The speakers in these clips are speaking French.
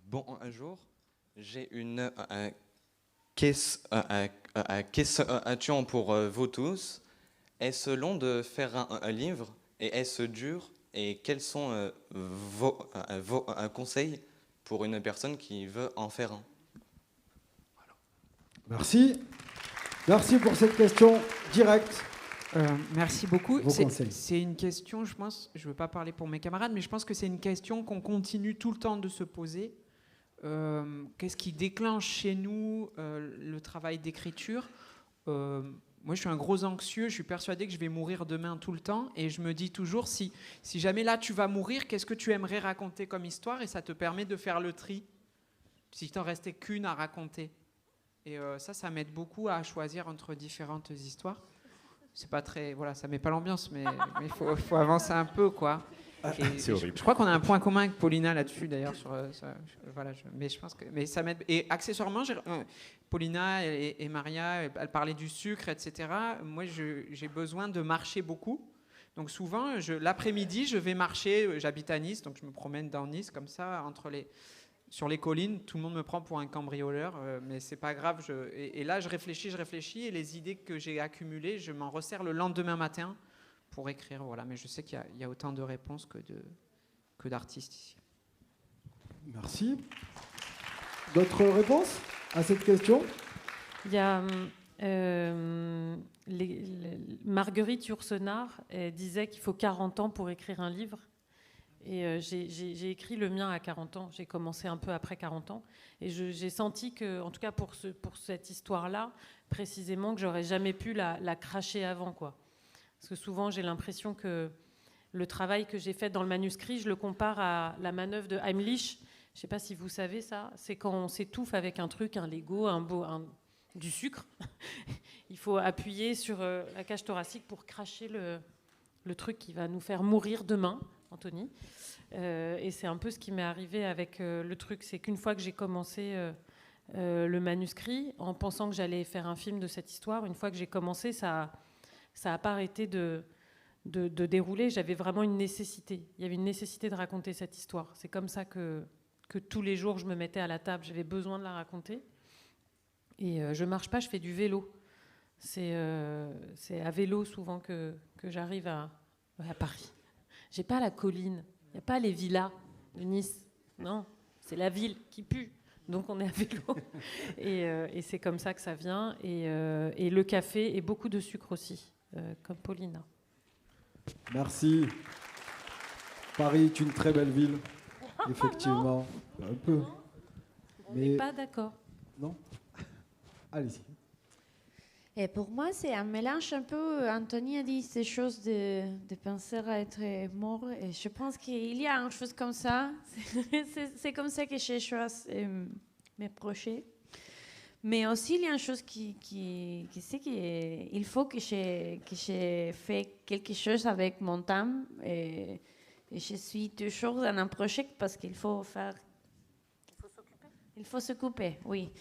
bonjour. J'ai une question pour vous tous. Est-ce long de faire un livre et est-ce dur? Et quels sont vos conseils pour une personne qui veut en faire un? Merci. Merci pour cette question directe. Merci beaucoup. Vos conseils. C'est une question, je pense, je ne veux pas parler pour mes camarades, mais je pense que c'est une question qu'on continue tout le temps de se poser. Qu'est-ce qui déclenche chez nous le travail d'écriture? Moi, je suis un gros anxieux, je suis persuadé que je vais mourir demain tout le temps, et je me dis toujours, si jamais là tu vas mourir, qu'est-ce que tu aimerais raconter comme histoire? Et ça te permet de faire le tri, si t'en restait qu'une à raconter. Et ça m'aide beaucoup à choisir entre différentes histoires. C'est pas très, voilà, ça met pas l'ambiance, mais il faut avancer un peu, quoi. C'est horrible. Je crois qu'on a un point commun avec Paulina là-dessus, d'ailleurs. Mais je pense que, mais ça m'aide. Et accessoirement, Paulina et Maria, elles parlaient du sucre, etc. Moi, j'ai besoin de marcher beaucoup. Donc souvent, l'après-midi, je vais marcher. J'habite à Nice, donc je me promène dans Nice comme ça, sur les collines. Tout le monde me prend pour un cambrioleur, mais c'est pas grave. Et là, je réfléchis, et les idées que j'ai accumulées, je m'en resserre le lendemain matin pour écrire. Voilà. Mais je sais qu'il y a autant de réponses que d'artistes ici. Merci. D'autres réponses à cette question? Il y a Marguerite Yourcenar disait qu'il faut 40 ans pour écrire un livre. Et j'ai écrit le mien à 40 ans. J'ai commencé un peu après 40 ans. Et j'ai senti que, en tout cas pour cette histoire-là, précisément, que j'aurais jamais pu la cracher avant, quoi. Parce que souvent, j'ai l'impression que le travail que j'ai fait dans le manuscrit, je le compare à la manœuvre de Heimlich. Je ne sais pas si vous savez ça. C'est quand on s'étouffe avec un truc, un Lego, du sucre. Il faut appuyer sur la cage thoracique pour cracher le truc qui va nous faire mourir demain, Anthony. Et c'est un peu ce qui m'est arrivé avec le truc. C'est qu'une fois que j'ai commencé le manuscrit, en pensant que j'allais faire un film de cette histoire, une fois que j'ai commencé, ça n'a pas arrêté de dérouler. J'avais vraiment une nécessité. Il y avait une nécessité de raconter cette histoire. C'est comme ça que tous les jours, je me mettais à la table. J'avais besoin de la raconter. Et je ne marche pas, je fais du vélo. C'est à vélo souvent que j'arrive à Paris. Je n'ai pas la colline. Il n'y a pas les villas de Nice. Non, c'est la ville qui pue. Donc on est à vélo. Et c'est comme ça que ça vient. Et le café et beaucoup de sucre aussi, comme Paulina. Merci. Paris est une très belle ville, effectivement. Un peu. On n'est pas d'accord. Non? Allez-y. Et pour moi, c'est un mélange un peu. Anthony a dit ces choses de penser à être mort. Et je pense qu'il y a une chose comme ça. C'est comme ça que j'ai choisi mes projets. Mais aussi, il y a une chose qui c'est qu'il faut que j'ai fait quelque chose avec mon temps. Et je suis toujours dans un projet parce qu'il faut faire. Il faut s'occuper, oui.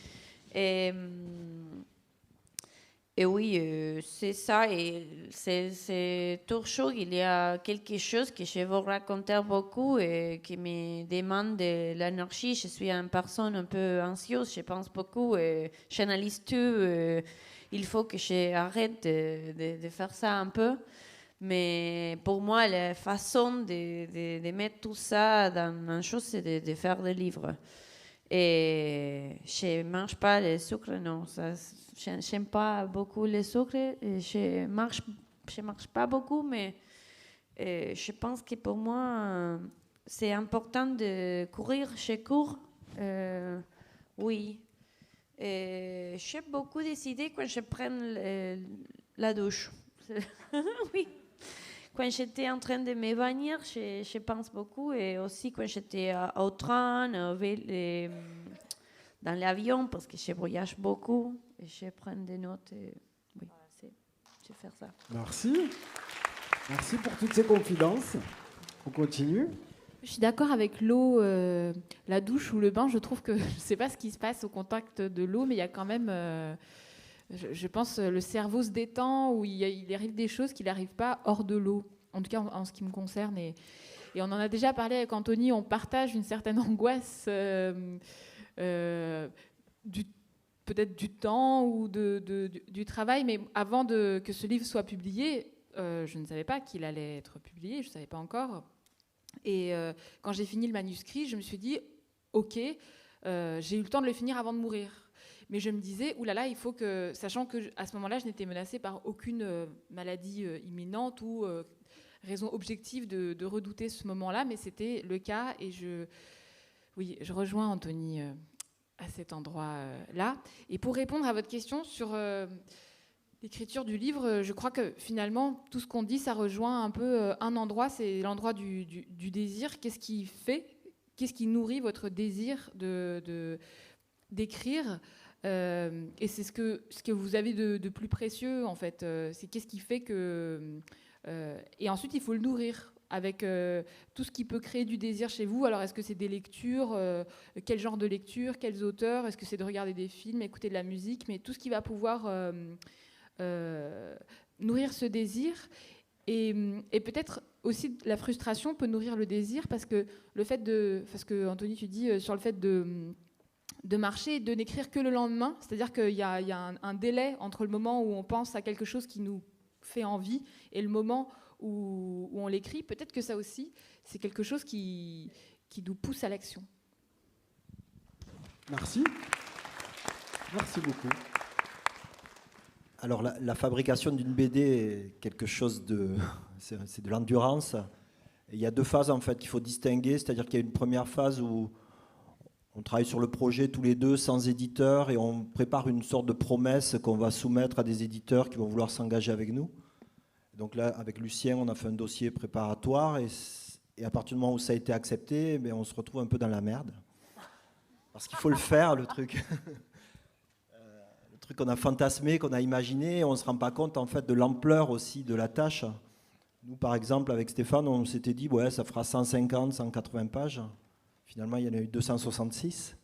Et oui, c'est ça. Et c'est toujours, il y a quelque chose que je veux raconter beaucoup et qui me demande de l'énergie. Je suis une personne un peu anxieuse, je pense beaucoup, j'analyse tout. Il faut que j'arrête de faire ça un peu. Mais pour moi, la façon de mettre tout ça dans une chose, c'est de faire des livres. Et je ne mange pas le sucre, non. Je n'aime pas beaucoup le sucre. Je marche pas beaucoup, mais je pense que pour moi, c'est important de courir. Je cours, oui. J'ai beaucoup décidé quand je prends la douche. Oui. Quand j'étais en train de me baigner, je pense beaucoup. Et aussi quand j'étais au train, dans l'avion, parce que je voyage beaucoup. Et je prends des notes. Et, oui, je vais faire ça. Merci. Merci pour toutes ces confidences. On continue. Je suis d'accord avec l'eau, la douche ou le bain. Je trouve que je ne sais pas ce qui se passe au contact de l'eau, mais il y a quand même... Je pense le cerveau se détend, où il arrive des choses qu'il n'arrive pas hors de l'eau, en tout cas en ce qui me concerne. Et on en a déjà parlé avec Anthony, on partage une certaine angoisse peut-être du temps ou du travail, mais avant que ce livre soit publié, je ne savais pas qu'il allait être publié, je ne savais pas encore. Et quand j'ai fini le manuscrit, je me suis dit, ok, j'ai eu le temps de le finir avant de mourir. Mais je me disais, oulala, il faut que, sachant qu'à ce moment-là, je n'étais menacée par aucune maladie imminente ou raison objective de redouter ce moment-là, mais c'était le cas. Et je rejoins Anthony à cet endroit-là. Et pour répondre à votre question sur l'écriture du livre, je crois que finalement, tout ce qu'on dit, ça rejoint un peu un endroit, c'est l'endroit du désir. Qu'est-ce qui nourrit votre désir d'écrire et c'est ce que vous avez de plus précieux, en fait. C'est qu'est-ce qui fait que... et ensuite, il faut le nourrir avec tout ce qui peut créer du désir chez vous. Alors, est-ce que c'est des lectures quel genre de lecture? Quels auteurs? Est-ce que c'est de regarder des films, écouter de la musique? Mais tout ce qui va pouvoir nourrir ce désir. Et peut-être aussi la frustration peut nourrir le désir parce que parce que Anthony, tu dis sur le fait de marcher et de n'écrire que le lendemain, c'est-à-dire qu'il y a un délai entre le moment où on pense à quelque chose qui nous fait envie et le moment où on l'écrit. Peut-être que ça aussi, c'est quelque chose qui nous pousse à l'action. Merci. Merci beaucoup. Alors la fabrication d'une BD est quelque chose c'est de l'endurance. Et il y a 2 phases en fait qu'il faut distinguer, c'est-à-dire qu'il y a une première phase où on travaille sur le projet tous les deux sans éditeur et on prépare une sorte de promesse qu'on va soumettre à des éditeurs qui vont vouloir s'engager avec nous. Donc là, avec Lucien, on a fait un dossier préparatoire et à partir du moment où ça a été accepté, on se retrouve un peu dans la merde. Parce qu'il faut le faire, le truc. Le truc qu'on a fantasmé, qu'on a imaginé, et on ne se rend pas compte en fait de l'ampleur aussi de la tâche. Nous, par exemple, avec Stéphane, on s'était dit, ouais, ça fera 150, 180 pages. Finalement, il y en a eu 266.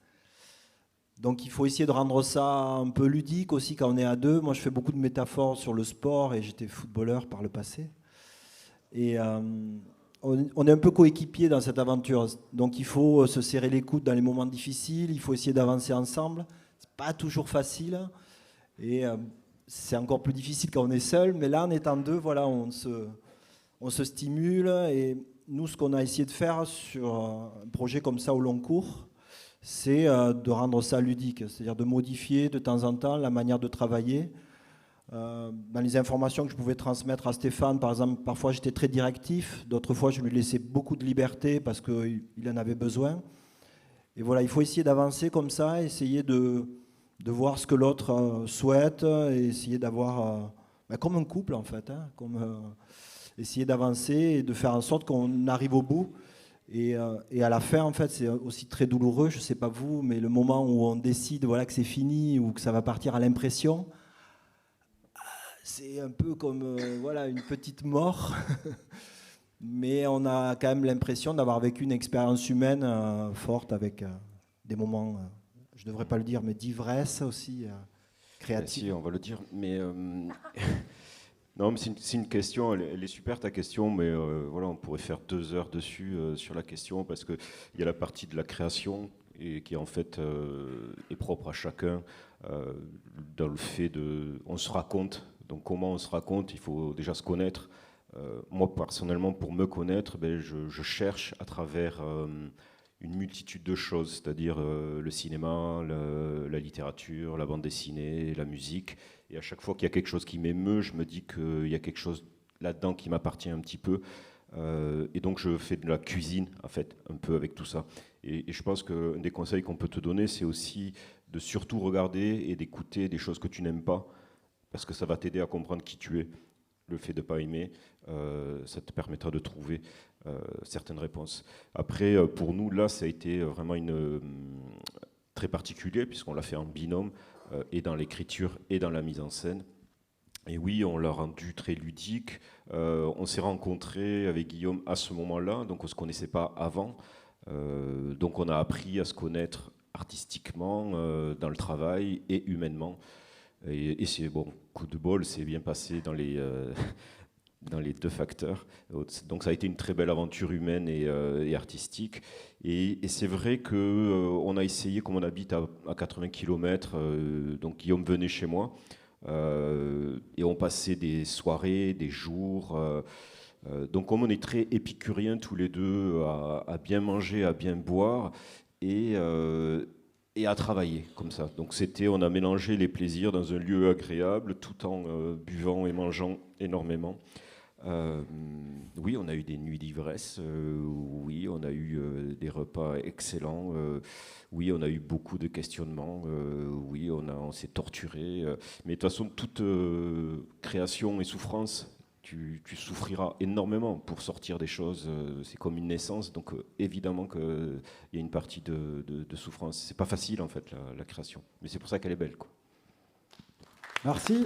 Donc, il faut essayer de rendre ça un peu ludique aussi quand on est à 2. Moi, je fais beaucoup de métaphores sur le sport et j'étais footballeur par le passé. Et on est un peu coéquipiers dans cette aventure. Donc, il faut se serrer les coudes dans les moments difficiles. Il faut essayer d'avancer ensemble. C'est pas toujours facile. Et c'est encore plus difficile quand on est seul. Mais là, en étant 2, voilà, on se stimule. Et nous, ce qu'on a essayé de faire sur un projet comme ça au long cours, c'est de rendre ça ludique, c'est-à-dire de modifier de temps en temps la manière de travailler. Dans les informations que je pouvais transmettre à Stéphane, par exemple, parfois j'étais très directif, d'autres fois je lui laissais beaucoup de liberté parce qu'il en avait besoin. Et voilà, il faut essayer d'avancer comme ça, essayer de voir ce que l'autre souhaite, et essayer d'avoir, comme un couple en fait, essayer d'avancer et de faire en sorte qu'on arrive au bout. Et à la fin, en fait, c'est aussi très douloureux, je ne sais pas vous, mais le moment où on décide que c'est fini ou que ça va partir à l'impression, c'est un peu comme une petite mort. Mais on a quand même l'impression d'avoir vécu une expérience humaine forte avec des moments, je ne devrais pas le dire, mais d'ivresse aussi créative. Si, on va le dire, mais... Non, mais c'est une question, elle est super ta question, mais on pourrait faire 2 heures dessus sur la question, parce qu'il y a la partie de la création et qui en fait est propre à chacun dans le fait on se raconte. Donc comment on se raconte, il faut déjà se connaître. Moi personnellement, pour me connaître, je cherche à travers une multitude de choses, c'est-à-dire le cinéma, la littérature, la bande dessinée, la musique. Et à chaque fois qu'il y a quelque chose qui m'émeut, je me dis qu'il y a quelque chose là-dedans qui m'appartient un petit peu. Et donc je fais de la cuisine, en fait, un peu avec tout ça. Et je pense qu'un des conseils qu'on peut te donner, c'est aussi de surtout regarder et d'écouter des choses que tu n'aimes pas, parce que ça va t'aider à comprendre qui tu es. Le fait de ne pas aimer, ça te permettra de trouver certaines réponses. Après, pour nous, là, ça a été vraiment très particulier, puisqu'on l'a fait en binôme, et dans l'écriture et dans la mise en scène. Et oui, on l'a rendu très ludique. On s'est rencontrés avec Guillaume à ce moment-là, donc on ne se connaissait pas avant. Donc on a appris à se connaître artistiquement, dans le travail et humainement. Et c'est bon, coup de bol, c'est bien passé dans les deux facteurs. Donc ça a été une très belle aventure humaine et artistique. Et c'est vrai qu'on a essayé, comme on habite à 80 km, donc Guillaume venait chez moi, et on passait des soirées, des jours. Donc comme on est très épicuriens tous les deux, à bien manger, à bien boire, et à travailler comme ça. Donc on a mélangé les plaisirs dans un lieu agréable, tout en buvant et mangeant énormément. Oui, on a eu des nuits d'ivresse, oui, on a eu des repas excellents, oui, on a eu beaucoup de questionnements, oui, on s'est torturé. Mais de toute façon, toute création et souffrance, tu souffriras énormément pour sortir des choses. C'est comme une naissance, donc évidemment qu'il y a une partie de souffrance. C'est pas facile en fait la création, mais c'est pour ça qu'elle est belle, quoi. Merci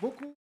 beaucoup.